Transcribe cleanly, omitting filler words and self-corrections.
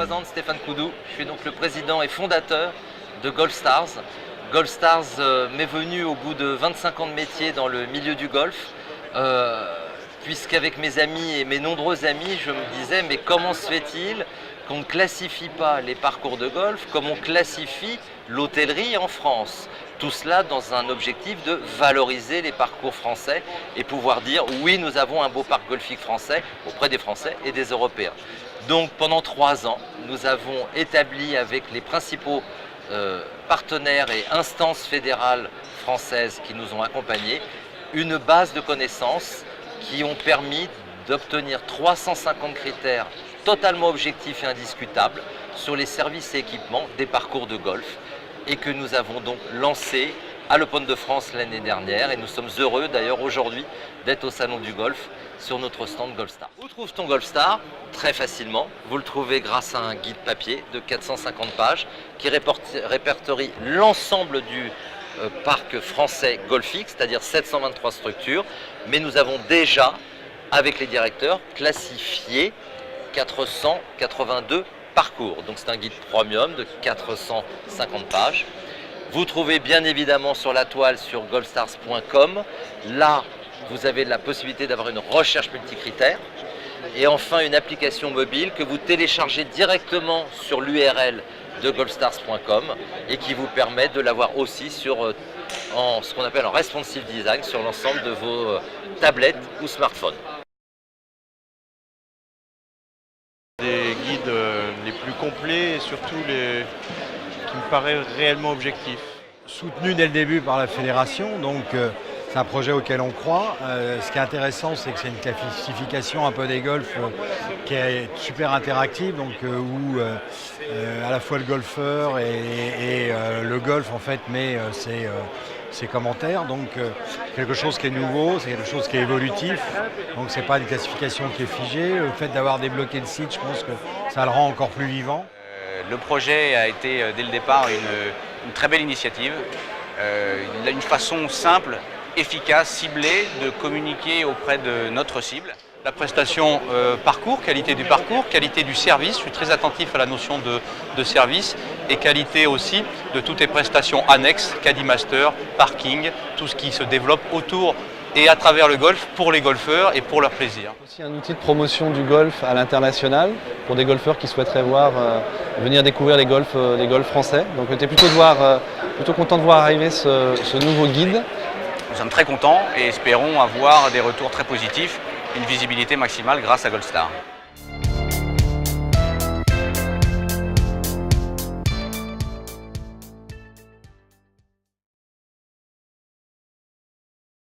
présente Stéphane Coudou, je suis donc le président et fondateur de Golf Stars. Golf Stars m'est venu au bout de 25 ans de métier dans le milieu du golf, puisqu'avec mes amis et mes nombreux amis, je me disais mais comment se fait-il qu'on ne classifie pas les parcours de golf comme on classifie l'hôtellerie en France? Tout cela dans un objectif de valoriser les parcours français et pouvoir dire oui, nous avons un beau parc golfique français auprès des Français et des Européens. Donc pendant 3 ans, nous avons établi avec les principaux partenaires et instances fédérales françaises qui nous ont accompagnés une base de connaissances qui ont permis d'obtenir 350 critères totalement objectifs et indiscutables sur les services et équipements des parcours de golf et que nous avons donc lancé à l'Open de France l'année dernière et nous sommes heureux d'ailleurs aujourd'hui d'être au Salon du Golf sur notre stand Golfstar. Où trouve-t-on Golfstar? Très facilement, vous le trouvez grâce à un guide papier de 450 pages qui répertorie l'ensemble du parc français golfique, c'est-à-dire 723 structures, mais nous avons déjà, avec les directeurs, classifié 482 parcours. Donc c'est un guide premium de 450 pages. Vous trouvez bien évidemment sur la toile sur golfstars.com. Là, vous avez la possibilité d'avoir une recherche multicritère. Et enfin, une application mobile que vous téléchargez directement sur l'URL de golfstars.com et qui vous permet de l'avoir aussi sur en ce qu'on appelle en responsive design sur l'ensemble de vos tablettes ou smartphones. Des guides les plus complets et surtout qui me paraissent réellement objectifs. Soutenu dès le début par la fédération, donc c'est un projet auquel on croit. Ce qui est intéressant, c'est que c'est une classification un peu des golfs qui est super interactive, donc où à la fois le golfeur et le golf en fait met ses commentaires, donc quelque chose qui est nouveau, c'est quelque chose qui est évolutif, donc c'est pas une classification qui est figée. Le fait d'avoir débloqué le site, je pense que ça le rend encore plus vivant. Le projet a été dès le départ une très belle initiative, une façon simple, efficace, ciblée de communiquer auprès de notre cible. La prestation parcours, qualité du parcours, qualité du service, je suis très attentif à la notion de service et qualité aussi de toutes les prestations annexes, Caddy Master, parking, tout ce qui se développe autour et à travers le golf pour les golfeurs et pour leur plaisir. C'est aussi un outil de promotion du golf à l'international pour des golfeurs qui souhaiteraient venir découvrir les golfs français. Donc on était plutôt content de voir arriver ce nouveau guide. Nous sommes très contents et espérons avoir des retours très positifs, une visibilité maximale grâce à Golfstar.